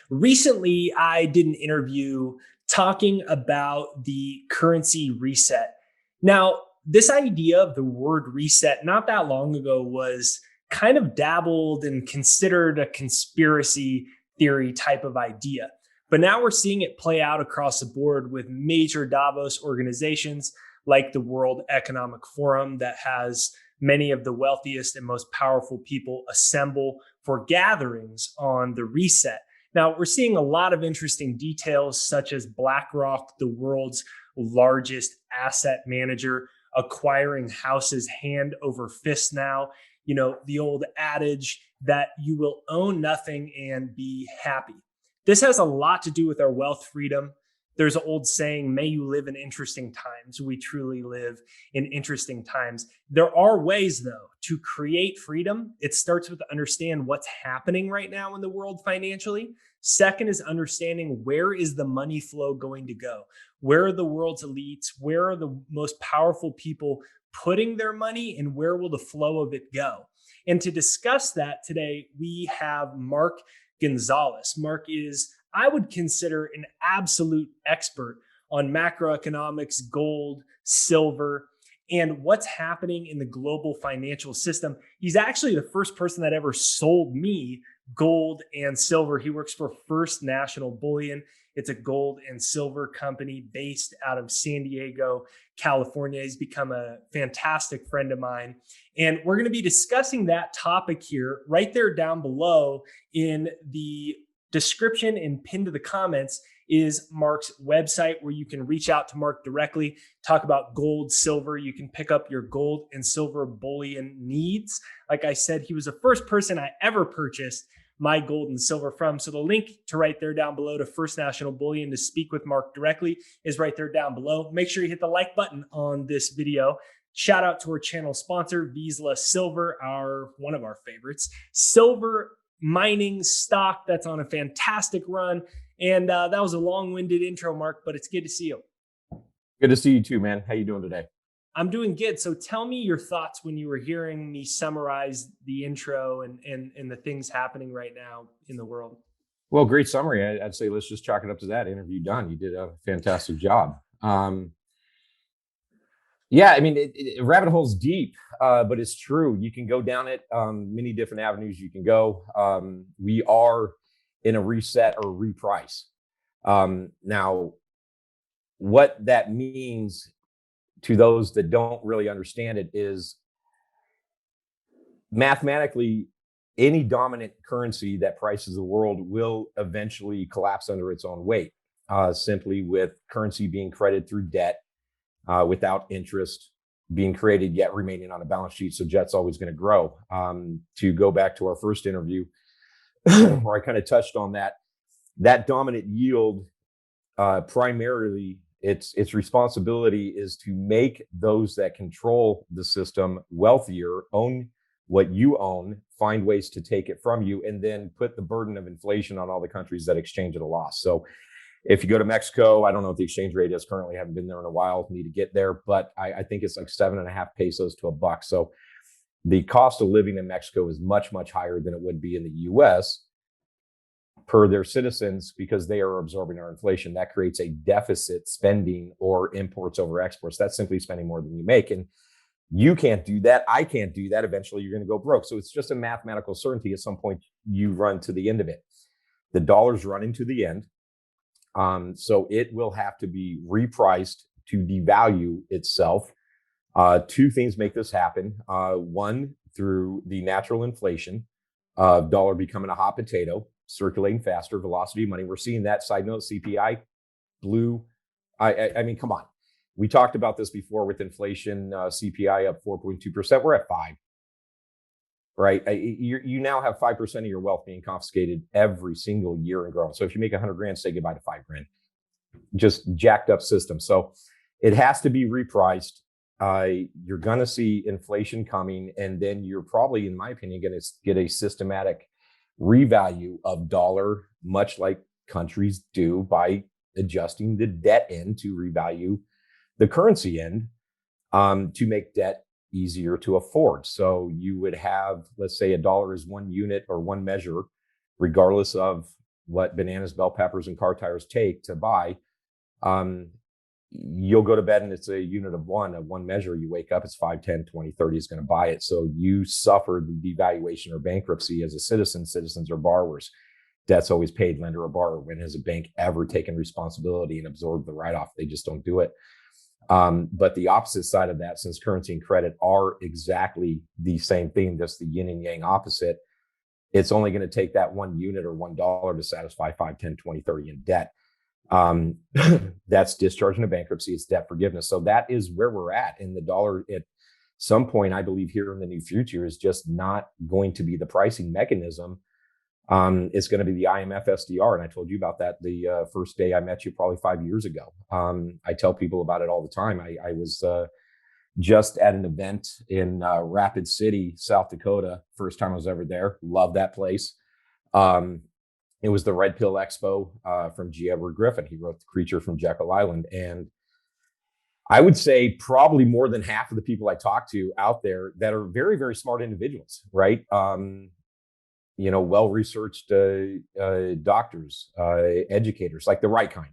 Recently, I did an interview talking about the currency reset. Now, this idea of the word reset not that long ago was kind of dabbled and considered a conspiracy theory type of idea. But now we're seeing it play out across the board with major Davos organizations like the World Economic Forum that has many of the wealthiest and most powerful people assemble for gatherings on the reset. Now, we're seeing a lot of interesting details, such as BlackRock, the world's largest asset manager, acquiring houses hand over fist now. You know, the old adage that you will own nothing and be happy. This has a lot to do with our wealth freedom. There's an old saying, may you live in interesting times. We truly live in interesting times. There are ways, though, to create freedom. It starts with understand what's happening right now in the world financially. Second is understanding where is the money flow going to go? Where are the world's elites? Where are the most powerful people putting their money, and where will the flow of it go? And to discuss that today, we have Mark Gonzalez. Mark is, I would consider, an absolute expert on macroeconomics, gold, silver, and what's happening in the global financial system. He's actually the first person that ever sold me gold and silver. He works for First National Bullion. It's a gold and silver company based out of San Diego, California. He's become a fantastic friend of mine. And we're going to be discussing that topic here right there down below in the description and pinned to the comments is Mark's website where you can reach out to Mark directly, talk about gold, silver. You can pick up your gold and silver bullion needs. Like I said, he was the first person I ever purchased my gold and silver from. So the link to right there down below to First National Bullion to speak with Mark directly is right there down below. Make sure you hit the like button on this video. Shout out to our channel sponsor, Vizsla Silver, one of our favorites. Silver mining stock that's on a fantastic run. And that was a long-winded intro, Mark, but it's good to see you. Good to see you too, man. How you doing today? I'm doing good. So tell me your thoughts when you were hearing me summarize the intro and the things happening right now in the world. Well, great summary. I'd say let's just chalk it up to that. Interview done. You did a fantastic job. Yeah, I mean, rabbit hole's deep, but it's true. You can go down it. Many different avenues you can go. We are in a reset or reprice. Now, what that means to those that don't really understand it is mathematically, any dominant currency that prices the world will eventually collapse under its own weight, simply with currency being credited through debt without interest being created yet remaining on a balance sheet. So debt's always going to grow. To go back to our first interview, where I kind of touched on that dominant yield, primarily its responsibility is to make those that control the system wealthier, own what you own, find ways to take it from you, and then put the burden of inflation on all the countries that exchange at a loss. So if you go to Mexico, I don't know what the exchange rate is currently, haven't been there in a while, need to get there, but I think it's like 7.5 pesos to a buck. So the cost of living in Mexico is much, much higher than it would be in the US per their citizens because they are absorbing our inflation. That creates a deficit spending or imports over exports. That's simply spending more than you make. And you can't do that. I can't do that. Eventually, you're going to go broke. So it's just a mathematical certainty. At some point, you run to the end of it. The dollar's running to the end. So it will have to be repriced to devalue itself. Two things make this happen. One, through the natural inflation of dollar becoming a hot potato, circulating faster, velocity of money. We're seeing that. Side note, CPI blew. I mean, come on. We talked about this before with inflation, CPI up 4.2%. We're at 5%, right? You now have 5% of your wealth being confiscated every single year and growing. So if you make 100 grand, say goodbye to 5 grand. Just jacked up system. So it has to be repriced. You're going to see inflation coming, and then you're probably, in my opinion, going to get a systematic revalue of dollar, much like countries do by adjusting the debt end to revalue the currency end, to make debt easier to afford. So you would have, let's say, a dollar is one unit or one measure, regardless of what bananas, bell peppers, and car tires take to buy, you'll go to bed and it's a unit of one measure. You wake up, it's 5, 10, 20, 30 is going to buy it. So you suffered the devaluation or bankruptcy as a citizen. Citizens are borrowers. Debt's always paid, lender or borrower. When has a bank ever taken responsibility and absorbed the write-off? They just don't do it. But the opposite side of that, since currency and credit are exactly the same thing, just the yin and yang opposite, it's only going to take that 1 unit or $1 to satisfy 5, 10, 20, 30 in debt. That's discharging a bankruptcy. It's debt forgiveness. So that is where we're at. And the dollar at some point, I believe here in the near future, is just not going to be the pricing mechanism. It's going to be the IMF SDR. And I told you about that the first day I met you, probably 5 years ago. I tell people about it all the time. I was just at an event in Rapid City, South Dakota. First time I was ever there. Love that place. It was the Red Pill Expo from G. Edward Griffin. He wrote The Creature from Jekyll Island. And I would say probably more than half of the people I talk to out there that are very, very smart individuals, right? Well-researched doctors, educators, like the right kind,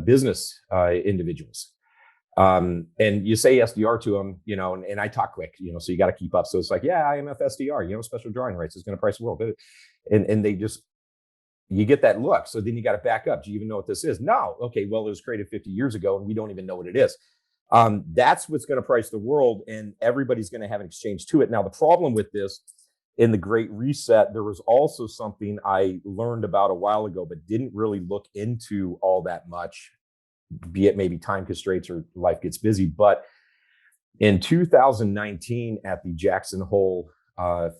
business individuals. And you say SDR to them, and I talk quick, so you got to keep up. So it's like, yeah, IMF SDR, special drawing rights is going to price the world. And they just, you get that look. So then you got to back up. Do you even know what this is? No. Okay. Well, it was created 50 years ago and we don't even know what it is. That's what's going to price the world, and everybody's going to have an exchange to it. Now, the problem with this in the Great Reset, there was also something I learned about a while ago, but didn't really look into all that much, be it maybe time constraints or life gets busy. But in 2019 at the Jackson Hole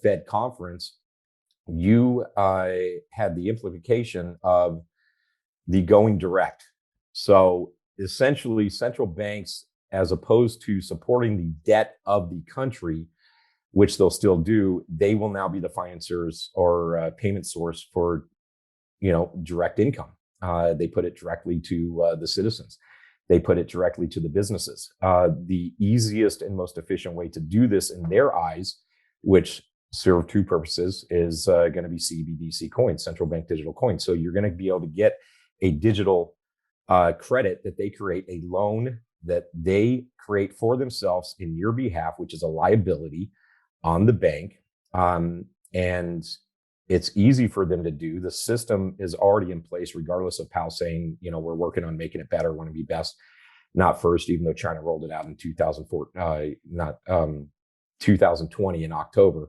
Fed conference, you had the implication of the going direct. So essentially, central banks, as opposed to supporting the debt of the country, which they'll still do, they will now be the financiers or payment source for, direct income. They put it directly to the citizens. They put it directly to the businesses. The easiest and most efficient way to do this in their eyes, which serve two purposes, is going to be CBDC coins, central bank digital coins. So you're going to be able to get a digital credit that they create, a loan that they create for themselves in your behalf, which is a liability on the bank. And it's easy for them to do. The system is already in place, regardless of Powell saying, we're working on making it better, want to be best, not first, even though China rolled it out in 2020 in October.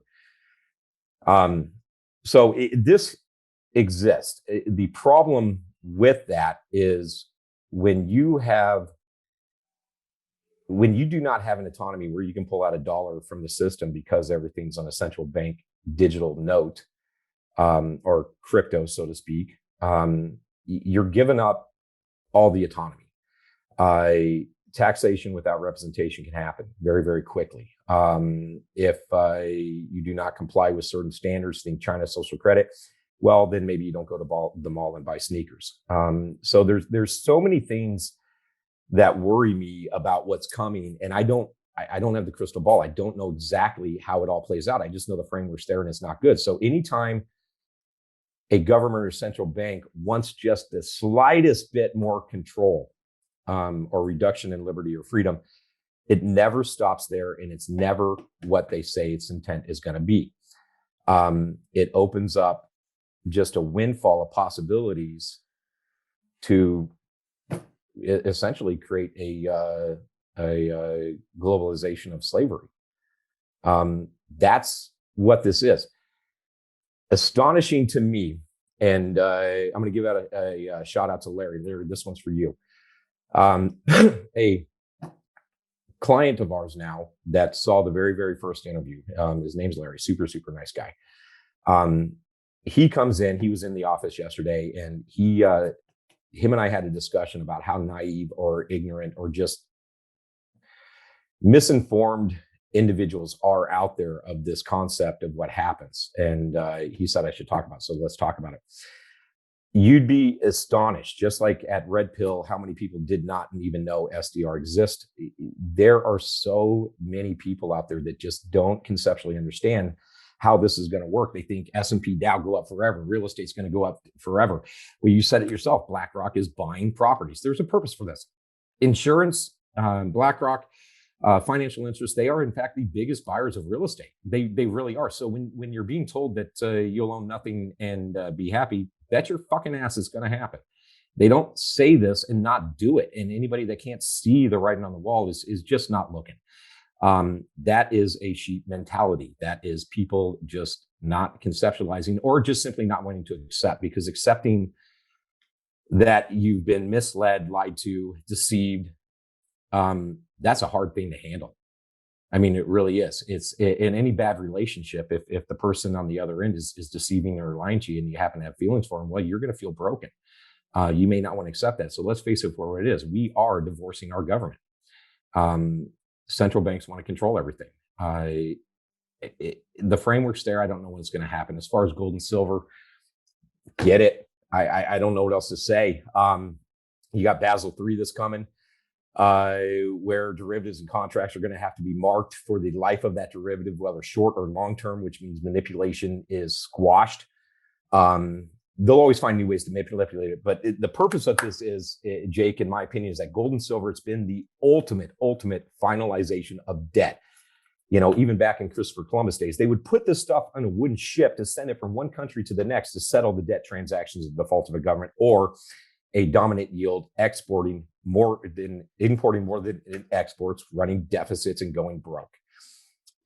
This exists. The problem with that is when you do not have an autonomy where you can pull out a dollar from the system because everything's on a central bank digital note, or crypto, so to speak, you're giving up all the autonomy. Taxation without representation can happen very, very quickly. If you do not comply with certain standards, think China social credit, well, then maybe you don't go to the mall and buy sneakers. So there's so many things that worry me about what's coming, and I don't have the crystal ball. I don't know exactly how it all plays out. I just know the framework's there and it's not good. So anytime a government or central bank wants just the slightest bit more control, or reduction in liberty or freedom, it never stops there, and it's never what they say its intent is going to be. It opens up just a windfall of possibilities to essentially create a globalization of slavery. That's what this is. Astonishing to me, and I'm going to give out a shout out to Larry. Larry, this one's for you. A client of ours now that saw the very, very first interview. His name's Larry, super, super nice guy. He comes in, he was in the office yesterday, and him and I had a discussion about how naive or ignorant or just misinformed individuals are out there of this concept of what happens. And he said I should talk about it. So let's talk about it. You'd be astonished, just like at Red Pill, how many people did not even know SDR exists. There are so many people out there that just don't conceptually understand how this is going to work. They think S&P Dow go up forever. Real estate's going to go up forever. Well, you said it yourself. BlackRock is buying properties. There's a purpose for this. Insurance, BlackRock, financial interests, they are in fact the biggest buyers of real estate. They really are. So when you're being told that you'll own nothing and be happy, bet your fucking ass it's going to happen. They don't say this and not do it. And anybody that can't see the writing on the wall is just not looking. That is a sheep mentality. That is people just not conceptualizing or just simply not wanting to accept, because accepting that you've been misled, lied to, deceived, that's a hard thing to handle. I mean, it really is. It's in any bad relationship. If the person on the other end is deceiving or lying to you and you happen to have feelings for them, well, you're going to feel broken. You may not want to accept that. So let's face it for what it is. We are divorcing our government. Central banks want to control everything. The framework's there. I don't know when it's going to happen. As far as gold and silver, get it. I don't know what else to say. You got Basel III that's coming, where derivatives and contracts are going to have to be marked for the life of that derivative, whether short or long term, which means manipulation is squashed. They'll always find new ways to manipulate it. But the purpose of this is, Jake, in my opinion, is that gold and silver, it's been the ultimate finalization of debt. You know, even back in Christopher Columbus days, they would put this stuff on a wooden ship to send it from one country to the next to settle the debt transactions of the default of a government, or a dominant yield importing more than it exports, running deficits and going broke.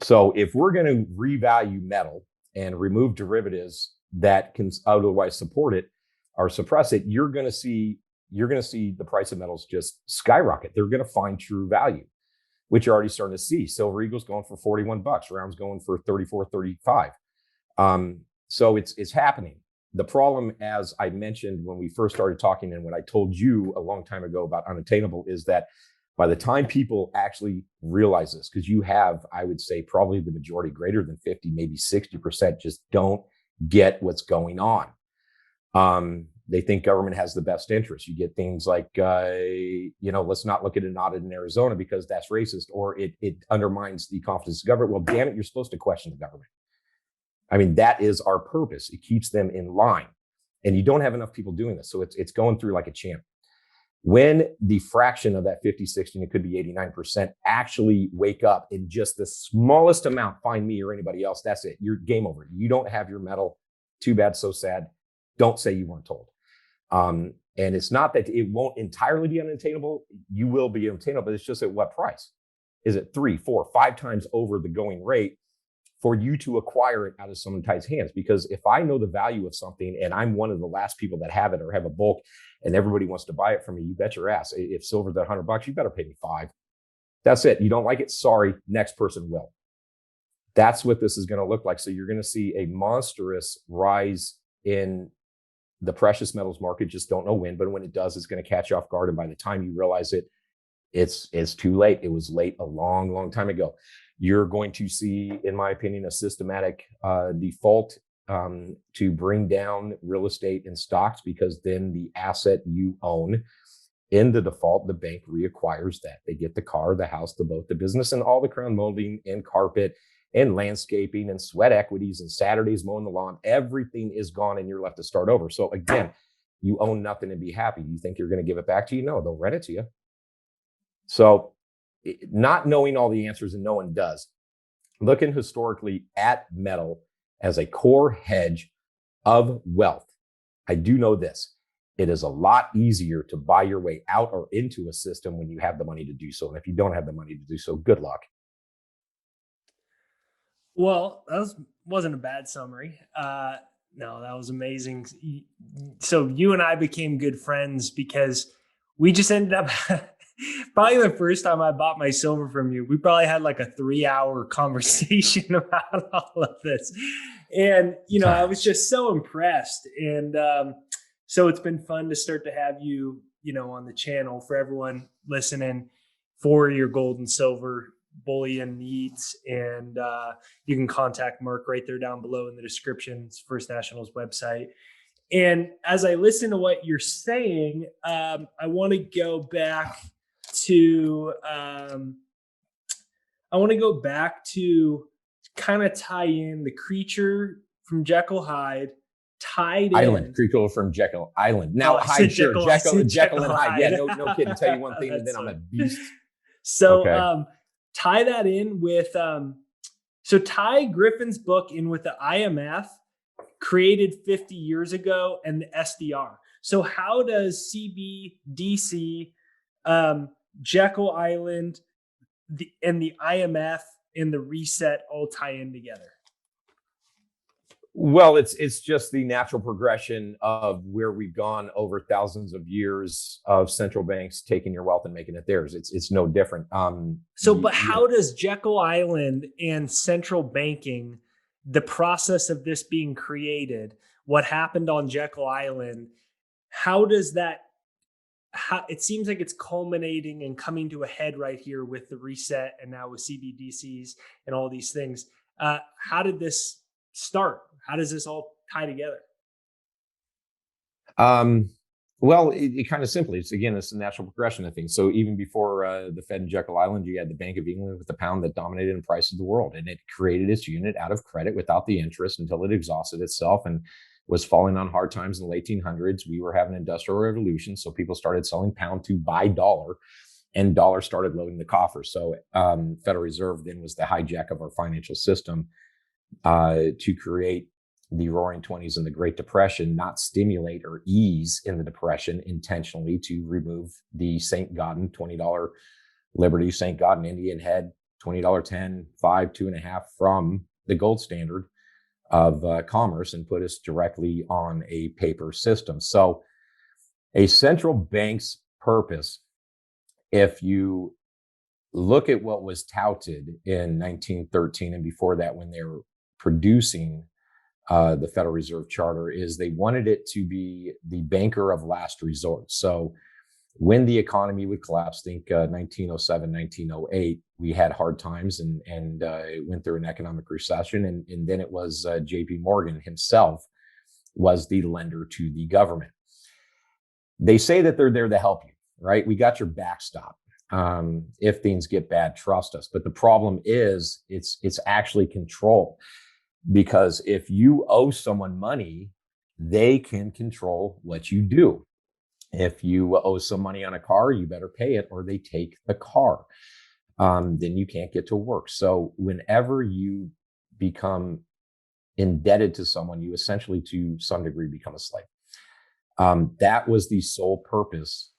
So if we're going to revalue metal and remove derivatives that can otherwise support it or suppress it, you're going to see the price of metals just skyrocket. They're going to find true value, which you're already starting to see. Silver Eagle's going for $41, rounds going for 34, 35. So it's happening. The problem, as I mentioned when we first started talking and when I told you a long time ago about Unattainable, is that by the time people actually realize this, because you have, I would say, probably the majority, greater than 50, maybe 60%, just don't get what's going on. They think government has the best interest. You get things like, let's not look at an audit in Arizona because that's racist, or it undermines the confidence of government. Well, damn it, you're supposed to question the government. I mean, that is our purpose. It keeps them in line. And you don't have enough people doing this. So it's going through like a champ. When the fraction of that 50, 60, and it could be 89% actually wake up in just the smallest amount, find me or anybody else, that's it. You're game over. You don't have your metal. Too bad, so sad. Don't say you weren't told. And it's not that it won't entirely be unattainable. You will be unattainable, but it's just at what price? Is it 3, 4, 5 times over the going rate for you to acquire it out of somebody's hands? Because if I know the value of something and I'm one of the last people that have it or have a bulk and everybody wants to buy it from me, you bet your ass. If silver's at $100, you better pay me $5. That's it. You don't like it? Sorry. Next person will. That's what this is going to look like. So you're going to see a monstrous rise in the precious metals market. Just don't know when, but when it does, it's going to catch you off guard. And by the time you realize it, it's too late. It was late a long, long time ago. You're going to see, in my opinion, a systematic default to bring down real estate and stocks, because then the asset you own in the default, the bank reacquires that. They get the car, the house, the boat, the business, and all the crown molding and carpet and landscaping and sweat equities and Saturdays mowing the lawn. Everything is gone and you're left to start over. So again, you own nothing and be happy. Do you think you're going to give it back to you? No, they'll rent it to you. So not knowing all the answers, and no one does, looking historically at metal as a core hedge of wealth, I do know this. It is a lot easier to buy your way out or into a system when you have the money to do so. And if you don't have the money to do so, good luck. Well, that wasn't a bad summary. No, that was amazing. So you and I became good friends because we just ended up probably the first time I bought my silver from you, we probably had like a 3-hour conversation about all of this. And, I was just so impressed. And so it's been fun to start to have you, on the channel for everyone listening for your gold and silver bullion needs. And you can contact Mark right there down below in the description. It's First National's website. And as I listen to what you're saying, I want to go back to kind of tie in the creature from Jekyll Hyde tied Island, in. Creature from Jekyll Island. Oh, Now I Hyde, said sure, Jekyll. I Jekyll, said Jekyll and Jekyll Hyde. Yeah, Hyde. no kidding. Tell you one thing, and That's then I'm funny. a beast. So Okay. tie that in with so tie Griffin's book in with the IMF created 50 years ago and the SDR. So how does CBDC, Jekyll Island, and the IMF and the reset all tie in together? Well, it's just the natural progression of where we've gone over thousands of years of central banks taking your wealth and making it theirs. It's no different. So, but how does Jekyll Island and central banking, the process of this being created, what happened on Jekyll Island, how does that? How, it seems like it's culminating and coming to a head right here with the reset and now with CBDCs and all these things. How did this start? How does this all tie together? Um, well, it kind of simply, it's a natural progression of things. So even before the Fed and Jekyll Island, you had the Bank of England with the pound that dominated the price of the world, and it created its unit out of credit without the interest until it exhausted itself and was falling on hard times in the late 1800s. We were having an industrial revolution, so people started selling pound to buy dollar, and dollar started loading the coffers. So Federal Reserve then was the hijack of our financial system to create the Roaring Twenties and the Great Depression, not stimulate or ease in the Depression intentionally to remove the St. Gaudens $20 Liberty, St. Gaudens Indian head, $20 10, 5, 2.5 from the gold standard of commerce and put us directly on a paper system. So a central bank's purpose, if you look at what was touted in 1913 and before that when they were producing the Federal Reserve Charter, is they wanted it to be the banker of last resort. So when the economy would collapse, think 1907, 1908, we had hard times and went through an economic recession. And then it was JP Morgan himself was the lender to the government. They say that they're there to help you, right? We got your backstop. If things get bad, trust us. But the problem is it's actually control. Because if you owe someone money, they can control what you do. If you owe some money on a car, you better pay it or they take the car. Then you can't get to work. So whenever you become indebted to someone, you essentially to some degree become a slave. That was the sole purpose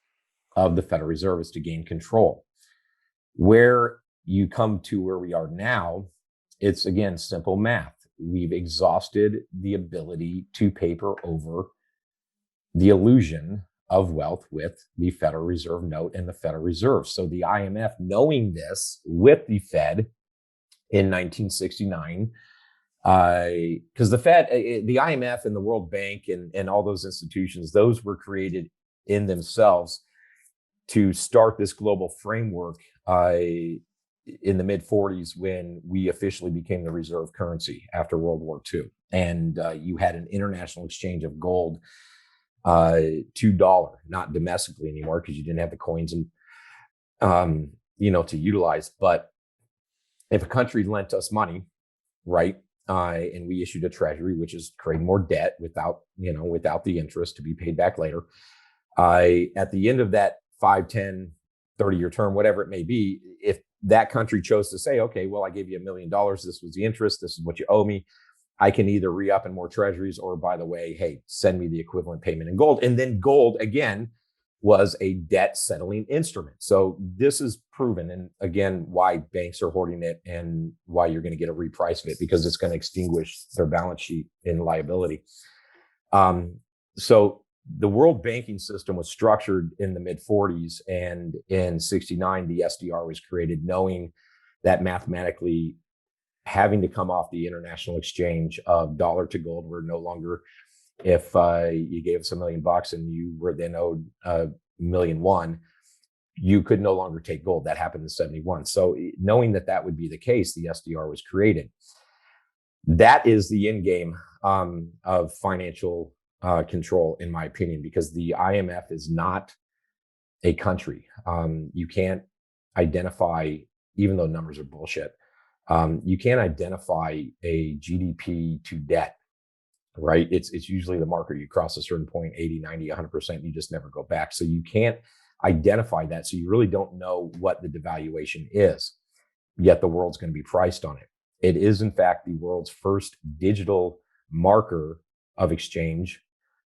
of the Federal Reserve, is to gain control. Where you come to where we are now, it's again simple math. We've exhausted the ability to paper over the illusion of wealth with the Federal Reserve note and the Federal Reserve. So the IMF, knowing this with the Fed in 1969, because the Fed, the IMF and the World Bank and all those institutions, those were created in themselves to start this global framework in the mid 40s when we officially became the reserve currency after World War II. And you had an international exchange of gold to dollar, not domestically anymore because you didn't have the coins and, to utilize. But if a country lent us money, right, and we issued a treasury, which is creating more debt without the interest to be paid back later, at the end of that 5, 10, 30-year term, whatever it may be, if that country chose to say, okay, well, I gave you $1 million. This was the interest. This is what you owe me. I can either re-up in more treasuries or, by the way, hey, send me the equivalent payment in gold. And then gold, again, was a debt settling instrument. So this is proven. And again, why banks are hoarding it and why you're going to get a reprice of it, because it's going to extinguish their balance sheet in liability. So the world banking system was structured in the mid 40s, and in 69, the SDR was created, knowing that mathematically having to come off the international exchange of dollar to gold, we're no longer, if you gave us $1 million and you were then owed $1.1 million, you could no longer take gold. That happened in 71. So knowing that would be the case, the SDR was created. That is the end game of financial control, in my opinion, because the IMF is not a country. You can't identify, even though numbers are bullshit, You can't identify a GDP to debt, right? It's usually the marker. You cross a certain point, 80, 90, 100%, you just never go back. So you can't identify that. So you really don't know what the devaluation is, yet the world's going to be priced on it. It is, in fact, the world's first digital marker of exchange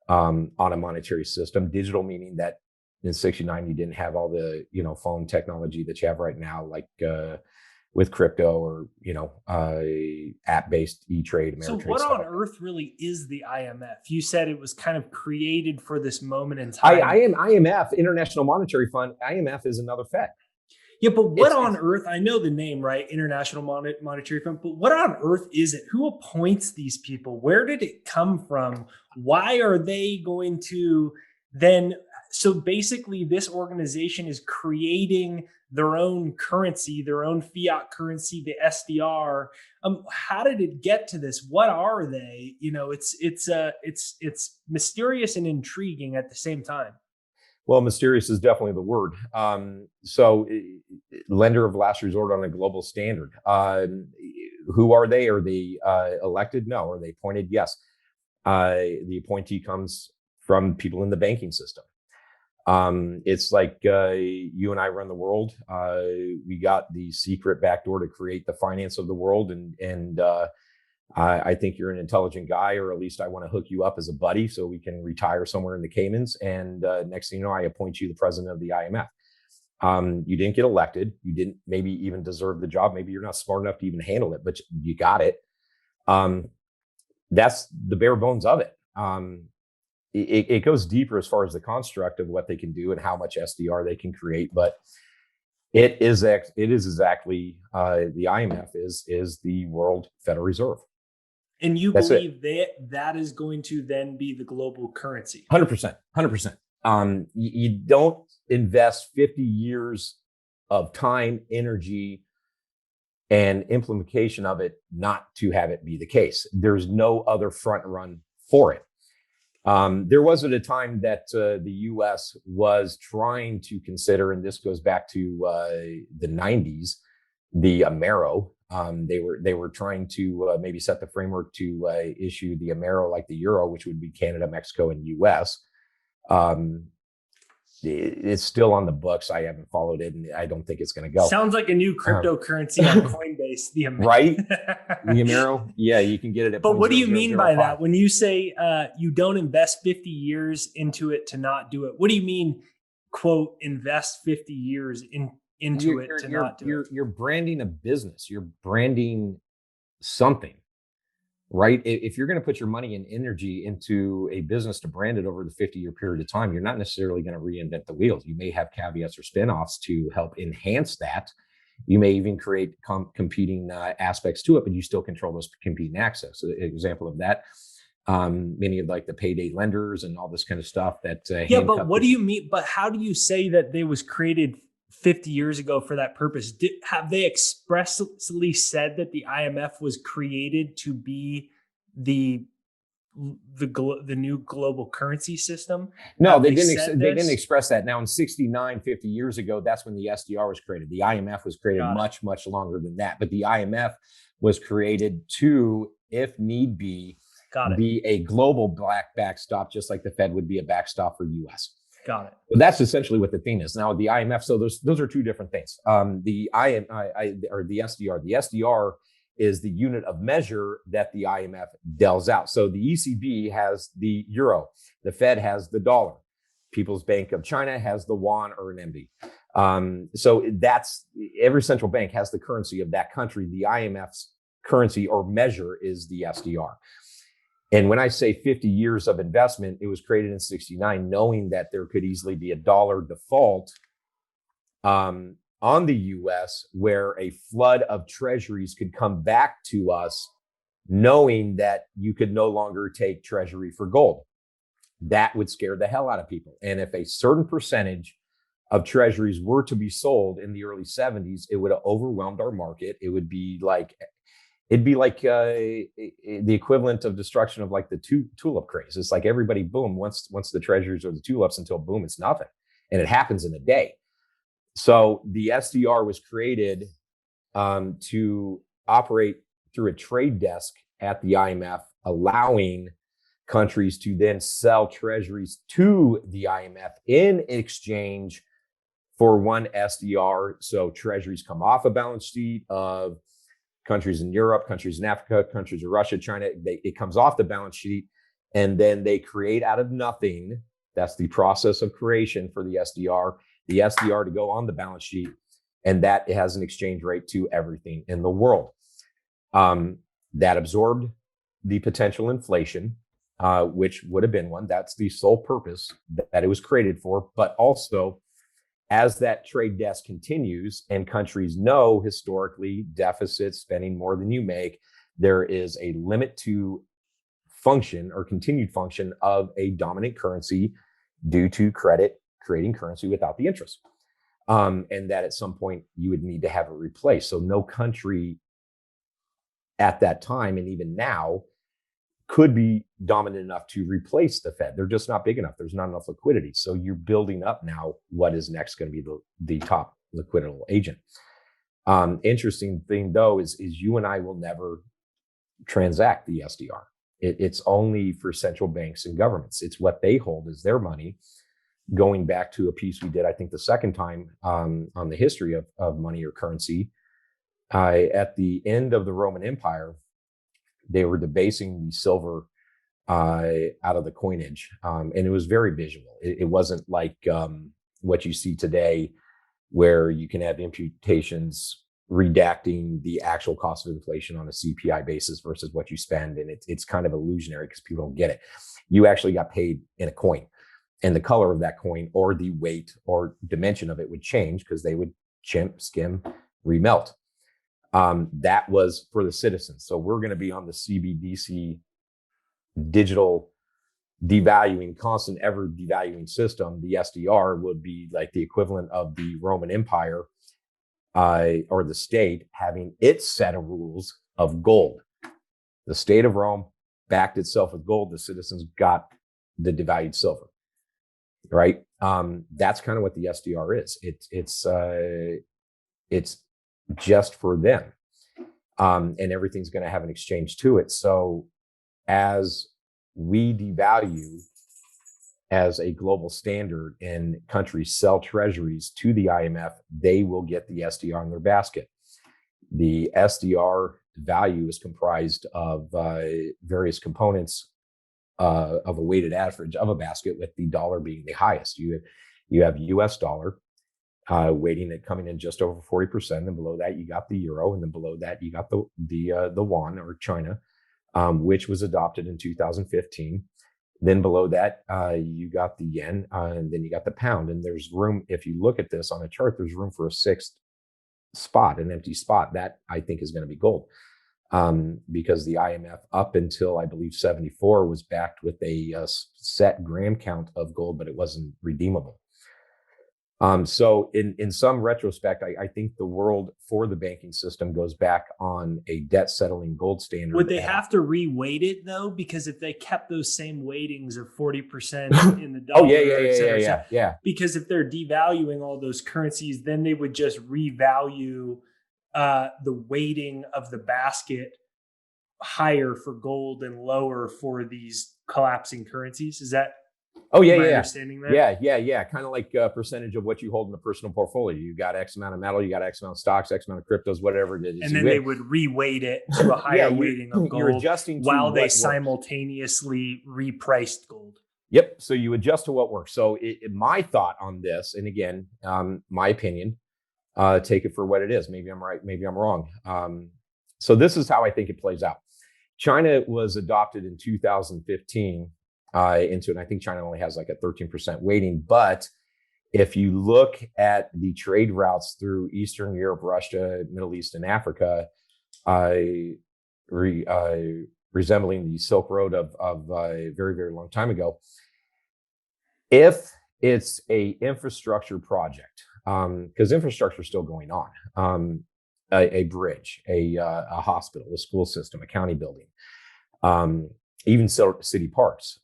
on a monetary system. Digital meaning that in 69 you didn't have all the phone technology that you have right now, like with crypto or app-based E-Trade, So Ameritrade what stuff on like that. earth really is the IMF? You said it was kind of created for this moment in I, time. I am IMF, International Monetary Fund. IMF is another Fed. Yeah, but what It's on earth? I know the name, right? International Monetary Fund, but what on earth is it? Who appoints these people? Where did it come from? Why are they going to then? So basically, this organization is creating their own currency, their own fiat currency, the SDR. How did it get to this? What are they? It's mysterious and intriguing at the same time. Well, mysterious is definitely the word. So, lender of last resort on a global standard. Who are they? Are they elected? No. Are they appointed? Yes. The appointee comes from people in the banking system. It's like you and I run the world. We got the secret backdoor to create the finance of the world, and I think you're an intelligent guy, or at least I want to hook you up as a buddy so we can retire somewhere in the Caymans. And next thing you know, I appoint you the president of the IMF. You didn't get elected. You didn't maybe even deserve the job. Maybe you're not smart enough to even handle it, but you got it. That's the bare bones of it. It goes deeper as far as the construct of what they can do and how much SDR they can create, but it is exactly the IMF is the World Federal Reserve. And you That's it. believe that is going to then be the global currency? 100%. 100%. You don't invest 50 years of time, energy, and implementation of it not to have it be the case. There's no other front run for it. There was at a time that the U.S. was trying to consider, and this goes back to the 90s, the Amero. They were trying to maybe set the framework to issue the Amero like the euro, which would be Canada, Mexico, and U.S. It's still on the books. I haven't followed it, and I don't think it's going to go. Sounds like a new cryptocurrency on Coinbase. The Amero. Right? The Amero. Yeah, you can get it at. But what do you mean by that? When you say you don't invest 50 years into it to not do it, what do you mean? Quote, invest 50 years into it to not do it. You're branding a business. You're branding something, right? If you're going to put your money and energy into a business to brand it over the 50-year period of time, you're not necessarily going to reinvent the wheels. You may have caveats or spinoffs to help enhance that. You may even create competing aspects to it, but you still control those competing access. An example of that, many of like the payday lenders and all this kind of stuff that yeah, but what do you mean? But how do you say that they was created 50 years ago for that purpose? Have they expressly said that the IMF was created to be the new global currency system? No, they didn't express that. Now in 69, 50 years ago, that's when the SDR was created. The IMF was created much, much longer than that. But the IMF was created to, if need be a global backstop, just like the Fed would be a backstop for US. Got it. But that's essentially what the thing is. Now the IMF, so those are two different things. The SDR. The SDR is the unit of measure that the IMF deals out. So the ECB has the euro, the Fed has the dollar, People's Bank of China has the yuan or renminbi. So that's every central bank has the currency of that country. The IMF's currency or measure is the SDR. And when I say 50 years of investment, it was created in 69, knowing that there could easily be a dollar default on the US, where a flood of treasuries could come back to us, knowing that you could no longer take treasury for gold. That would scare the hell out of people. And if a certain percentage of treasuries were to be sold in the early 70s, it would have overwhelmed our market. It'd be like the equivalent of destruction of like the tulip craze. It's like everybody, boom, once the treasuries or the tulips, until boom, it's nothing. And it happens in a day. So the SDR was created to operate through a trade desk at the IMF, allowing countries to then sell treasuries to the IMF in exchange for one SDR. So treasuries come off a balance sheet of countries in Europe, countries in Africa, countries in Russia, China. It comes off the balance sheet, and then they create out of nothing. That's the process of creation for the SDR to go on the balance sheet, and that has an exchange rate to everything in the world. That absorbed the potential inflation, which would have been one. That's the sole purpose that it was created for. But also, as that trade desk continues and countries know historically deficit spending more than you make, there is a limit to function or continued function of a dominant currency due to credit creating currency without the interest. And that at some point you would need to have it replaced. So no country at that time, and even now, could be dominant enough to replace the Fed. They're just not big enough. There's not enough liquidity. So you're building up now what is next going to be the top liquidity agent. Interesting thing, though, is you and I will never transact the SDR. It's only for central banks and governments. It's what they hold as their money. Going back to a piece we did, I think the second time on the history of money or currency, at the end of the Roman Empire, they were debasing the silver out of the coinage. And it was very visual. It wasn't like what you see today, where you can have imputations redacting the actual cost of inflation on a CPI basis versus what you spend. And it's kind of illusionary because people don't get it. You actually got paid in a coin, and the color of that coin or the weight or dimension of it would change because they would chimp, skim, remelt. That was for the citizens. So we're going to be on the CBDC digital devaluing, constant ever devaluing system. The SDR would be like the equivalent of the Roman Empire or the state having its set of rules of gold. The state of Rome backed itself with gold. The citizens got the devalued silver, right? That's kind of what the SDR is. It's just for them. And everything's going to have an exchange to it. So as we devalue as a global standard and countries sell treasuries to the IMF, they will get the SDR in their basket. The SDR value is comprised of various components of a weighted average of a basket, with the dollar being the highest. You have US dollar, weighting it coming in just over 40%. And below that, you got the euro. And then below that, you got the yuan or China, which was adopted in 2015. Then below that, you got the yen, and then you got the pound. And there's room, if you look at this on a chart, there's room for a sixth spot, an empty spot. That I think is going to be gold. Because the IMF up until I believe 74 was backed with a set gram count of gold, but it wasn't redeemable. So in some retrospect, I think the world for the banking system goes back on a debt settling gold standard. Would they have to re-weight it though? Because if they kept those same weightings of 40% in the dollar, yeah. Because if they're devaluing all those currencies, then they would just revalue the weighting of the basket higher for gold and lower for these collapsing currencies. Is that? Understanding that? Yeah. Kind of like a percentage of what you hold in a personal portfolio. You got X amount of metal, you got X amount of stocks, X amount of cryptos, whatever it is. And then they would re-weight it to a higher weighting of gold. You're adjusting while they simultaneously repriced gold. Yep. So you adjust to what works. So my thought on this, and again, my opinion, take it for what it is. Maybe I'm right, maybe I'm wrong. So this is how I think it plays out. China was adopted in 2015 into it. And I think China only has like a 13% weighting. But if you look at the trade routes through Eastern Europe, Russia, Middle East, and Africa, resembling the Silk Road of a very, very long time ago, if it's a infrastructure project, because infrastructure is still going on, a bridge, a hospital, a school system, a county building, even city parks,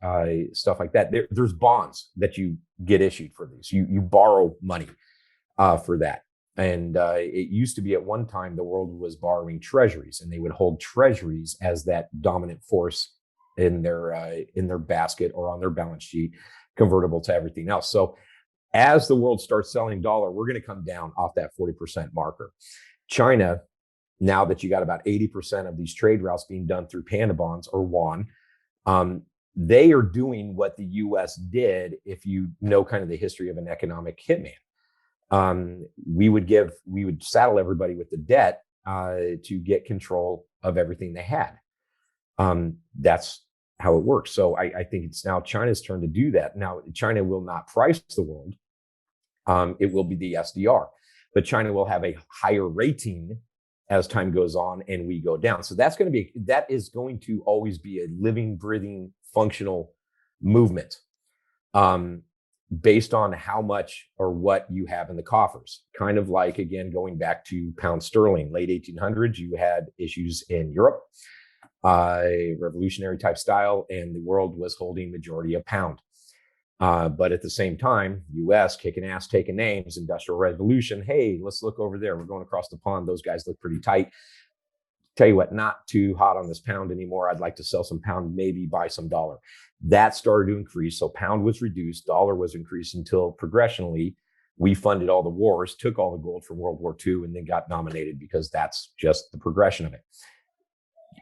stuff like that. There's bonds that you get issued for these. You borrow money for that. And it used to be at one time the world was borrowing treasuries, and they would hold treasuries as that dominant force in their basket or on their balance sheet, convertible to everything else. So as the world starts selling dollar, we're going to come down off that 40% marker. China, now that you got about 80% of these trade routes being done through panda bonds or yuan, they are doing what the US did. If you know kind of the history of an economic hitman, we would saddle everybody with the debt to get control of everything they had. That's how it works. So I think it's now China's turn to do that. Now, China will not price the world. It will be the SDR, but China will have a higher rating as time goes on and we go down. So that is going to always be a living, breathing, functional movement. Based on how much or what you have in the coffers. Kind of like, again, going back to pound sterling, late 1800s, you had issues in Europe, revolutionary type style, and the world was holding majority of pound. But at the same time, US kicking ass, taking names, industrial revolution. Hey, let's look over there. We're going across the pond. Those guys look pretty tight. Tell you what, not too hot on this pound anymore. I'd like to sell some pound, maybe buy some dollar. That started to increase. So pound was reduced, dollar was increased until progressionally we funded all the wars, took all the gold from World War II, and then got nominated because that's just the progression of it.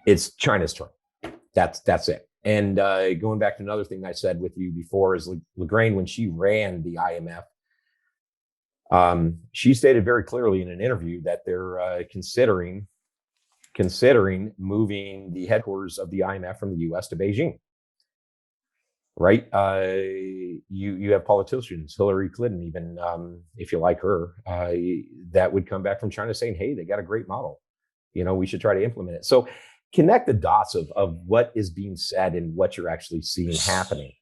It's China's turn. That's it. And going back to another thing I said with you before is LaGrange, when she ran the IMF, she stated very clearly in an interview that they're considering moving the headquarters of the IMF from the US to Beijing. Right? You have politicians, Hillary Clinton, even if you like her, that would come back from China saying, hey, they got a great model. We should try to implement it. So connect the dots of what is being said and what you're actually seeing happening.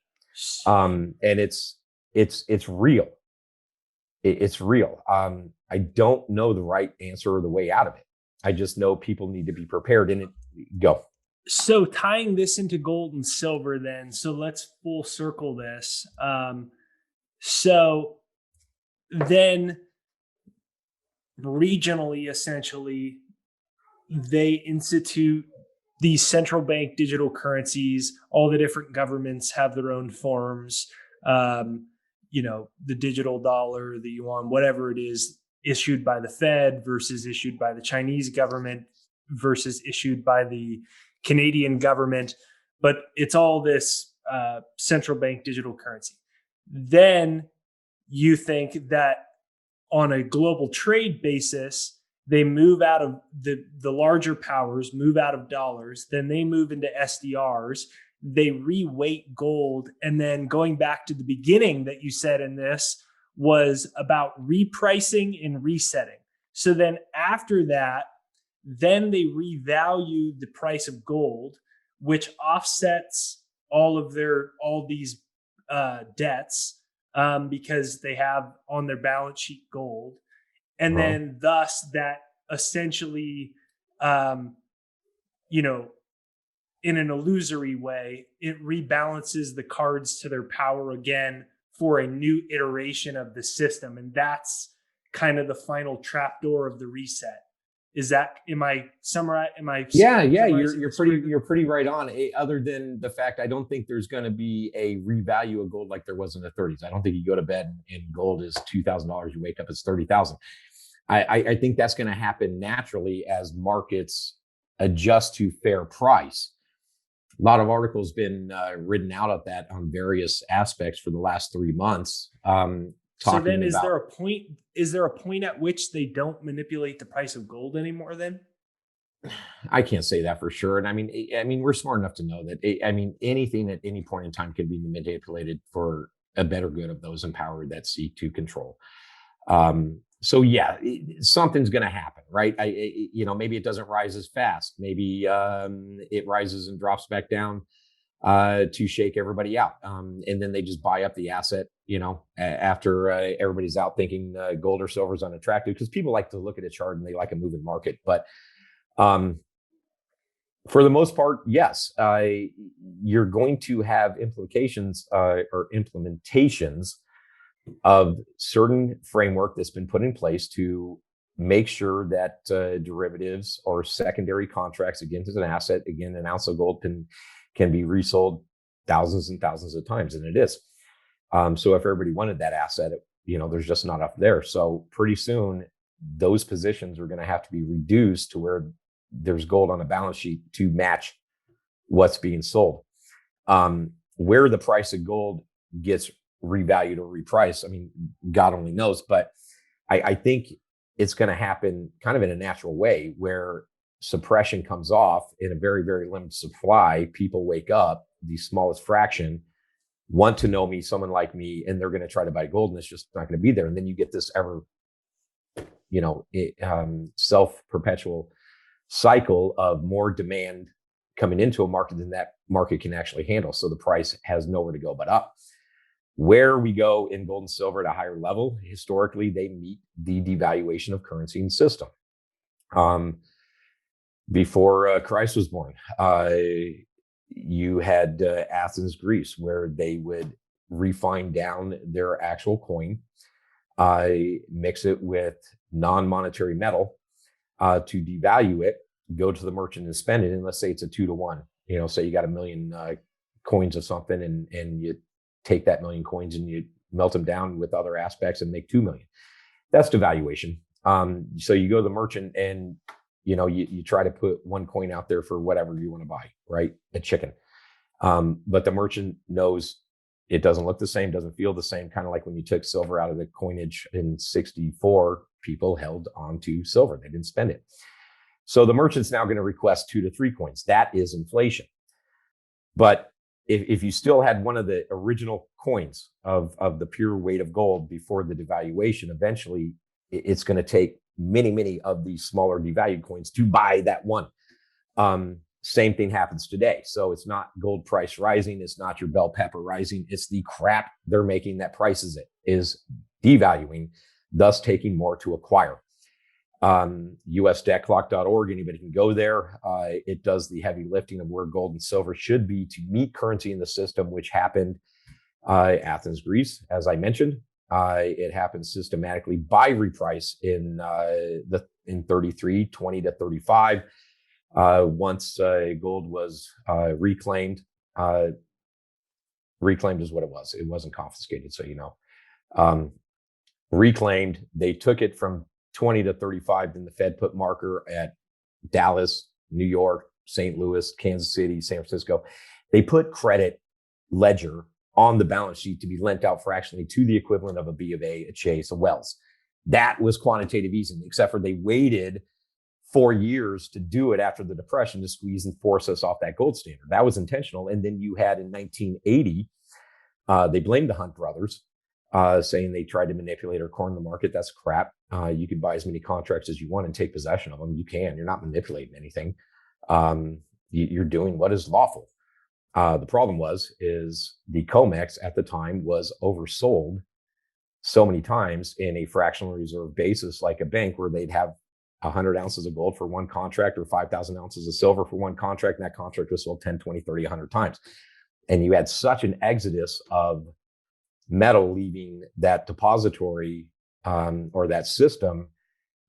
And it's real. It's real. I don't know the right answer or the way out of it. I just know people need to be prepared. And go. So tying this into gold and silver, then, so let's full circle this. So then regionally, essentially, they institute these central bank digital currencies. All the different governments have their own forms. The digital dollar, the yuan, whatever it is, issued by the Fed versus issued by the Chinese government versus issued by the Canadian government. But it's all this central bank digital currency. Then you think that on a global trade basis, they move out of the larger powers, move out of dollars, then they move into SDRs, they reweight gold. And then going back to the beginning that you said in this was about repricing and resetting. So then after that, then they revalue the price of gold, which offsets all these debts because they have on their balance sheet gold. And then thus that essentially, in an illusory way, it rebalances the cards to their power again for a new iteration of the system. And that's kind of the final trapdoor of the reset. Am I summarizing? Yeah, you're pretty right on. Other than the fact, I don't think there's going to be a revalue of gold like there was in the 30s. I don't think you go to bed and gold is $2,000. You wake up it's 30,000. I think that's going to happen naturally as markets adjust to fair price. A lot of articles been written out of that on various aspects for the last 3 months. So then is there a point at which they don't manipulate the price of gold anymore then? I can't say that for sure. And I mean, we're smart enough to know that, anything at any point in time can be manipulated for a better good of those in power that seek to control. So yeah, something's going to happen, right? Maybe it doesn't rise as fast. Maybe it rises and drops back down to shake everybody out. And then they just buy up the asset, after everybody's out thinking gold or silver is unattractive, because people like to look at a chart and they like a moving market. But for the most part, yes, you're going to have implications or implementations of certain framework that's been put in place to make sure that derivatives or secondary contracts against an asset, again, an ounce of gold can be resold thousands and thousands of times, and it is. So if everybody wanted that asset, there's just not enough there. So pretty soon, those positions are going to have to be reduced to where there's gold on a balance sheet to match what's being sold. Where the price of gold gets revalued or repriced, I mean, God only knows, but I think it's going to happen kind of in a natural way where suppression comes off in a very, very limited supply. People wake up, the smallest fraction want to know me, someone like me, and they're going to try to buy gold, and it's just not going to be there. And then you get this ever, self-perpetual cycle of more demand coming into a market than that market can actually handle. So the price has nowhere to go but up. Where we go in gold and silver at a higher level, historically, they meet the devaluation of currency and system. Before Christ was born, you had Athens, Greece, where they would refine down their actual coin, mix it with non-monetary metal to devalue it, go to the merchant and spend it. And let's say it's a 2-to-1. Say you got 1 million coins of something, and you take that 1 million coins and you melt them down with other aspects and make 2 million. That's devaluation. So you go to the merchant and you try to put one coin out there for whatever you want to buy, right? A chicken. But the merchant knows it doesn't look the same, doesn't feel the same. Kind of like when you took silver out of the coinage in 64, people held onto silver. They didn't spend it. So the merchant's now going to request 2 to 3 coins. That is inflation. But if you still had one of the original coins of the pure weight of gold before the devaluation, eventually it's going to take many of these smaller devalued coins to buy that one. Same thing happens today. So it's not gold price rising. It's not your bell pepper rising. It's the crap they're making that prices it is devaluing, thus taking more to acquire. USDebtClock.org, anybody can go there. It does the heavy lifting of where gold and silver should be to meet currency in the system, which happened Athens, Greece, as I mentioned. It happens systematically by reprice in 33, 20 to 35. Once gold was reclaimed, reclaimed is what it was. It wasn't confiscated, so reclaimed. They took it from 20 to 35. Then the Fed put marker at Dallas, New York, St. Louis, Kansas City, San Francisco. They put credit ledger on the balance sheet to be lent out fractionally to the equivalent of a B of A, a Chase, a Wells. That was quantitative easing, except for they waited 4 years to do it after the Depression to squeeze and force us off that gold standard. That was intentional. And then you had in 1980, they blamed the Hunt brothers, saying they tried to manipulate or corner the market. That's crap. You can buy as many contracts as you want and take possession of them. You can. You're not manipulating anything. You're doing what is lawful. The problem is the COMEX at the time was oversold so many times in a fractional reserve basis, like a bank, where they'd have 100 ounces of gold for one contract or 5,000 ounces of silver for one contract, and that contract was sold 10, 20, 30, 100 times. And you had such an exodus of metal leaving that depository or that system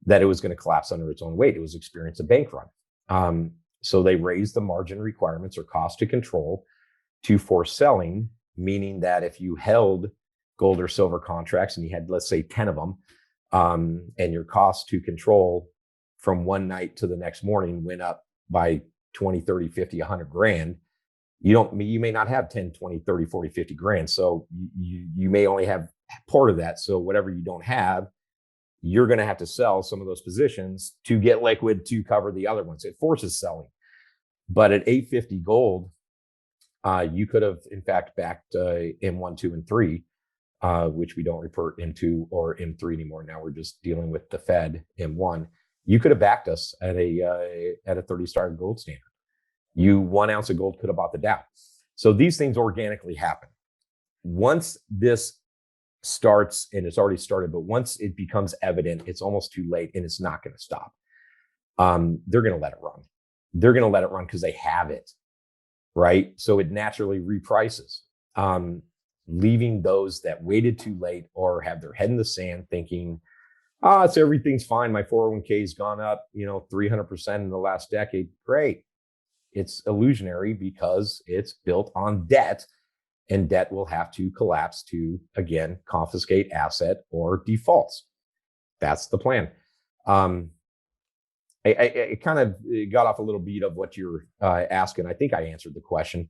that it was going to collapse under its own weight. It was experiencing a bank run. So they raised the margin requirements or cost to control to force selling, meaning that if you held gold or silver contracts and you had, let's say, 10 of them, and your cost to control from one night to the next morning went up by 20, 30, 50, 100 grand, you may not have 10, 20, 30, 40, 50 grand. So you may only have part of that. So whatever you don't have, you're going to have to sell some of those positions to get liquid to cover the other ones. It forces selling. But at 850 gold, you could have, in fact, backed M1, 2, and 3, which we don't report M2 or M3 anymore. Now we're just dealing with the Fed M1. You could have backed us at a 30-star gold standard. 1 ounce of gold could have bought the Dow. So these things organically happen. Once this starts, and it's already started, but once it becomes evident, it's almost too late and it's not going to stop. They're going to let it run. They're going to let it run because they have it, right? So it naturally reprices. leaving those that waited too late or have their head in the sand thinking, oh, it's everything's fine. My 401k has gone up, 300% in the last decade. Great. It's illusionary because it's built on debt, and debt will have to collapse to, again, confiscate asset or defaults. That's the plan. I kind of got off a little beat of what you're asking. I think I answered the question.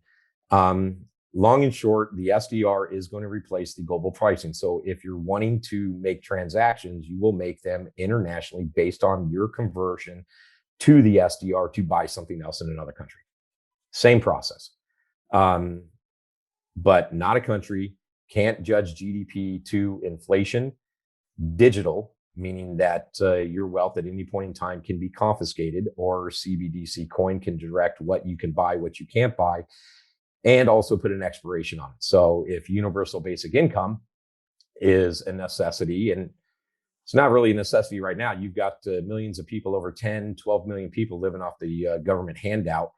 Long and short, the SDR is going to replace the global pricing. So if you're wanting to make transactions, you will make them internationally based on your conversion to the SDR to buy something else in another country. Same process. But not a country, can't judge GDP to inflation. Digital, meaning that your wealth at any point in time can be confiscated, or CBDC coin can direct what you can buy, what you can't buy, and also put an expiration on it. So if universal basic income is a necessity, and it's not really a necessity right now, you've got millions of people, over 10, 12 million people living off the government handout,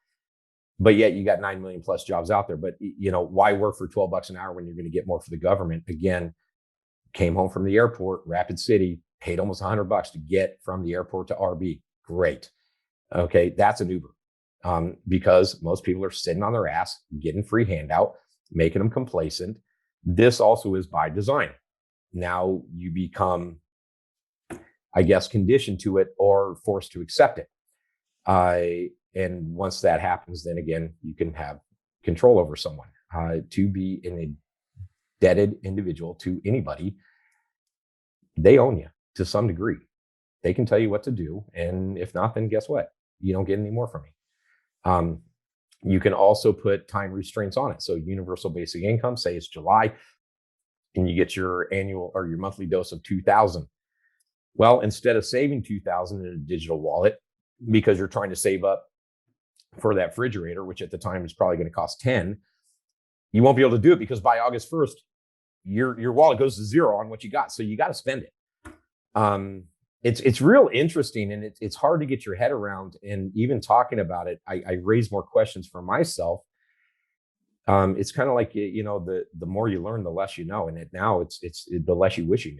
but yet you got 9 million plus jobs out there. But why work for $12 an hour when you're going to get more for the government? Again, came home from the airport, Rapid City, paid almost $100 to get from the airport to RB. Great. Okay, that's an Uber. Because most people are sitting on their ass, getting free handout, making them complacent. This also is by design. Now you become, I guess, conditioned to it or forced to accept it. And once that happens, then again, you can have control over someone. To be an indebted individual to anybody, they own you to some degree. They can tell you what to do. And if not, then guess what? You don't get any more from me. You can also put time restraints on it. So universal basic income, say it's July, and you get your annual or your monthly dose of 2,000. Well, instead of saving 2,000 in a digital wallet, because you're trying to save up for that refrigerator, which at the time is probably going to cost 10, you won't be able to do it because by August 1st, your wallet goes to zero on what you got. So you got to spend it. It's real interesting, and it's hard to get your head around. And even talking about it, I raise more questions for myself. It's kind of like, the more you learn, the less you know. And it's the less you wish you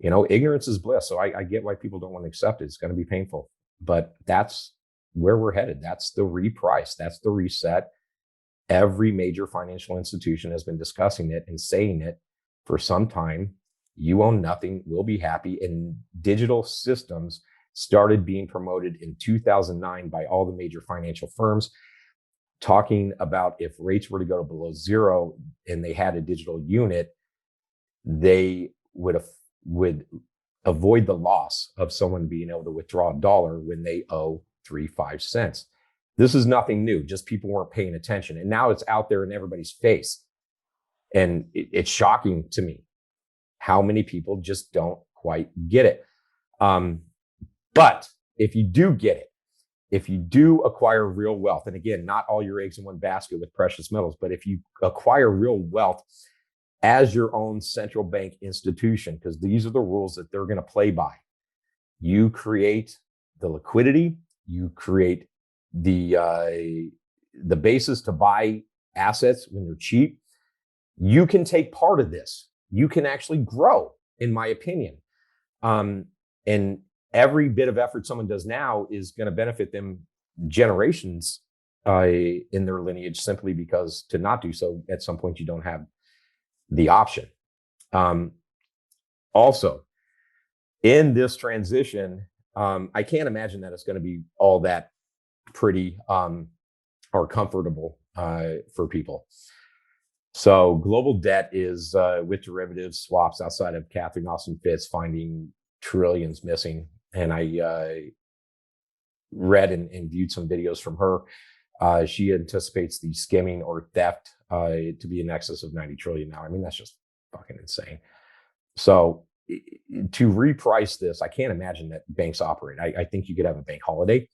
knew. Ignorance is bliss. So I get why people don't want to accept it. It's going to be painful, but that's where we're headed. That's the reprice. That's the reset. Every major financial institution has been discussing it and saying it for some time. You own nothing, we'll be happy. And digital systems started being promoted in 2009 by all the major financial firms, talking about if rates were to go to below zero and they had a digital unit, they would avoid the loss of someone being able to withdraw a dollar when they owe 3-5 cents. This is nothing new, just people weren't paying attention. And now it's out there in everybody's face. And it's shocking to me how many people just don't quite get it. But if you do get it, if you do acquire real wealth, and again, not all your eggs in one basket with precious metals, but if you acquire real wealth as your own central bank institution, because these are the rules that they're going to play by, you create the liquidity, you create the basis to buy assets when they're cheap. You can take part of this. You can actually grow, in my opinion. And every bit of effort someone does now is going to benefit them generations in their lineage, simply because to not do so, at some point, you don't have the option. Also, in this transition, I can't imagine that it's going to be all that pretty or comfortable for people. So global debt is with derivatives, swaps, outside of Catherine Austin Fitts finding trillions missing. And I read and viewed some videos from her. She anticipates the skimming or theft to be in excess of 90 trillion now. I mean, that's just fucking insane. So to reprice this, I can't imagine that banks operate. I think you could have a bank holiday.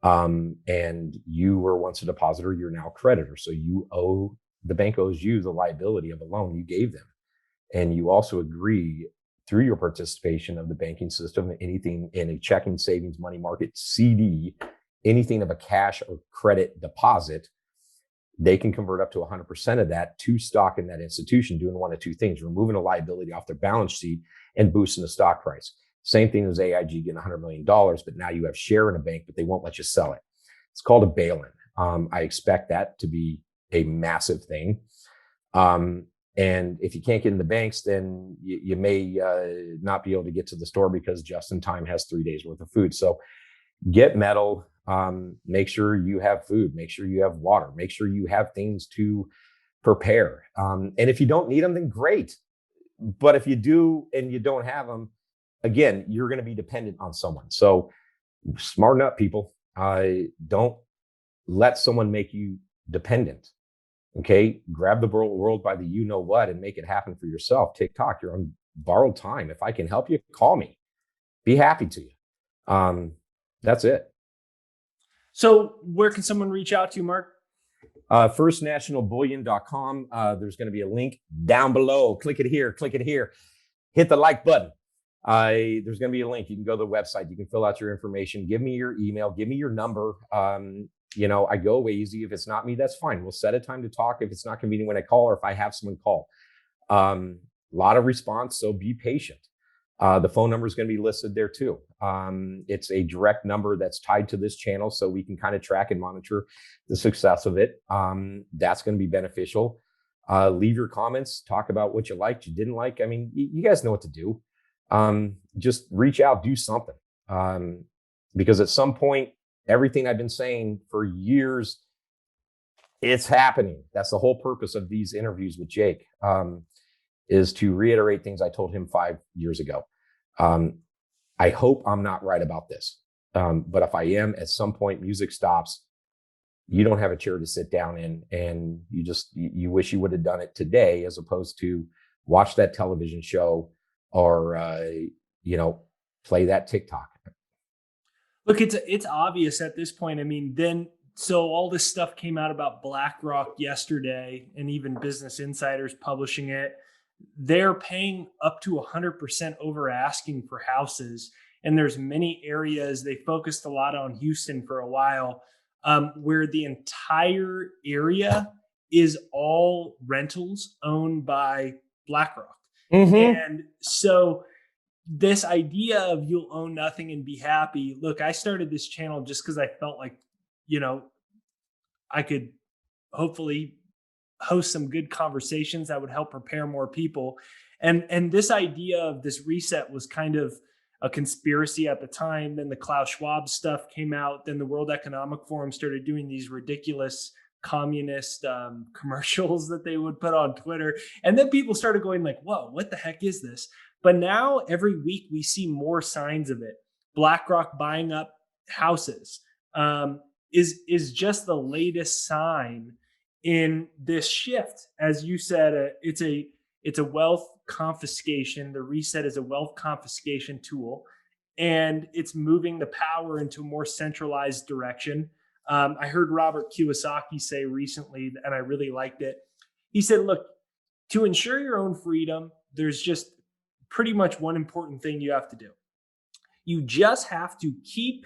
And you were once a depositor, you're now a creditor. So the bank owes you the liability of a loan you gave them. And you also agree through your participation of the banking system, anything in a checking, savings, money market, CD, anything of a cash or credit deposit, they can convert up to 100% of that to stock in that institution, doing one of two things: removing a liability off their balance sheet and boosting the stock price. Same thing as AIG getting $100 million, but now you have share in a bank, but they won't let you sell it. It's called a bail-in. I expect that to be a massive thing. And if you can't get in the banks, then you may not be able to get to the store because just in time has 3 days worth of food. So get metal, make sure you have food, make sure you have water, make sure you have things to prepare. And if you don't need them, then great. But if you do and you don't have them, again, you're going to be dependent on someone. So smarten up, people. Don't let someone make you dependent. Okay, grab the world by the you know what and make it happen for yourself. TikTok, you're on borrowed time. If I can help you, call me. Be happy to you. That's it. So where can someone reach out to you, Mark? Firstnationalbullion.com. There's going to be a link down below. Click it here. Click it here. Hit the like button. There's going to be a link. You can go to the website. You can fill out your information. Give me your email. Give me your number. I go away easy. If it's not me, that's fine. We'll set a time to talk if it's not convenient when I call or if I have someone call. A lot of response, so be patient. The phone number is going to be listed there too. It's a direct number that's tied to this channel, so we can kind of track and monitor the success of it. That's going to be beneficial. Leave your comments. Talk about what you liked, you didn't like. I mean, you guys know what to do. Just reach out, do something. Because at some point, everything I've been saying for years, it's happening. That's the whole purpose of these interviews with Jake. Is to reiterate things I told him 5 years ago. I hope I'm not right about this. But if I am, at some point, music stops. You don't have a chair to sit down in, and you wish you would have done it today, as opposed to watch that television show or, play that TikTok. Look, it's obvious at this point. I mean, so all this stuff came out about BlackRock yesterday, and even Business Insider's publishing it. They're paying up to 100% over asking for houses. And there's many areas, they focused a lot on Houston for a while, where the entire area is all rentals owned by BlackRock. Mm-hmm. And so this idea of you'll own nothing and be happy. Look, I started this channel just because I felt like, I could hopefully host some good conversations that would help prepare more people. And this idea of this reset was kind of a conspiracy at the time. Then the Klaus Schwab stuff came out. Then the World Economic Forum started doing these ridiculous communist commercials that they would put on Twitter. And then people started going like, whoa, what the heck is this? But now every week we see more signs of it. BlackRock buying up houses is just the latest sign in this shift. As you said, it's a wealth confiscation. The reset is a wealth confiscation tool, and it's moving the power into a more centralized direction. I heard Robert Kiyosaki say recently, and I really liked it. He said, look, to ensure your own freedom, there's just pretty much one important thing you have to do. You just have to keep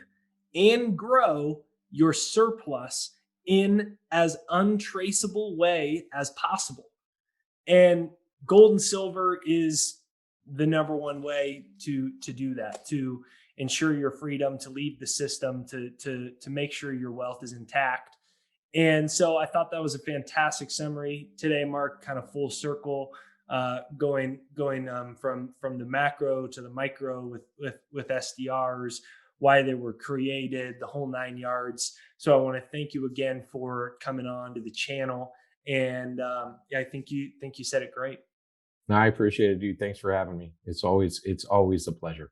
and grow your surplus in as untraceable way as possible. And gold and silver is the number one way to do that, to ensure your freedom, to leave the system, to make sure your wealth is intact. And so I thought that was a fantastic summary today, Mark, kind of full circle, going from the macro to the micro with SDRs, why they were created, the whole 9 yards. So I want to thank you again for coming on to the channel. And I think you said it great. No, I appreciate it, dude. Thanks for having me. It's always a pleasure.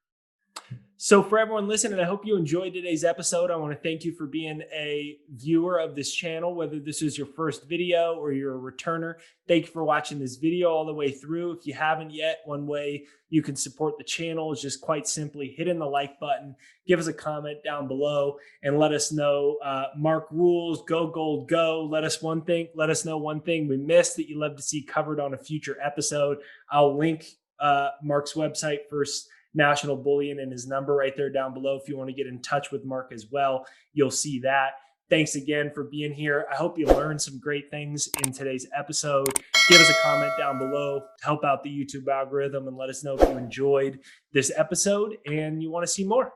So for everyone listening, I hope you enjoyed today's episode. I want to thank you for being a viewer of this channel, whether this is your first video or you're a returner. Thank you for watching this video all the way through. If you haven't yet, one way you can support the channel is just quite simply hitting the like button, give us a comment down below, and let us know, Mark rules, go gold, go. Let us know one thing we missed that you'd love to see covered on a future episode. I'll link Mark's website, First National Bullion, and his number right there down below. If you want to get in touch with Mark as well, you'll see that. thanks again for being here. I hope you learned some great things in today's episode. Give us a comment down below to help out the YouTube algorithm and let us know if you enjoyed this episode and you want to see more.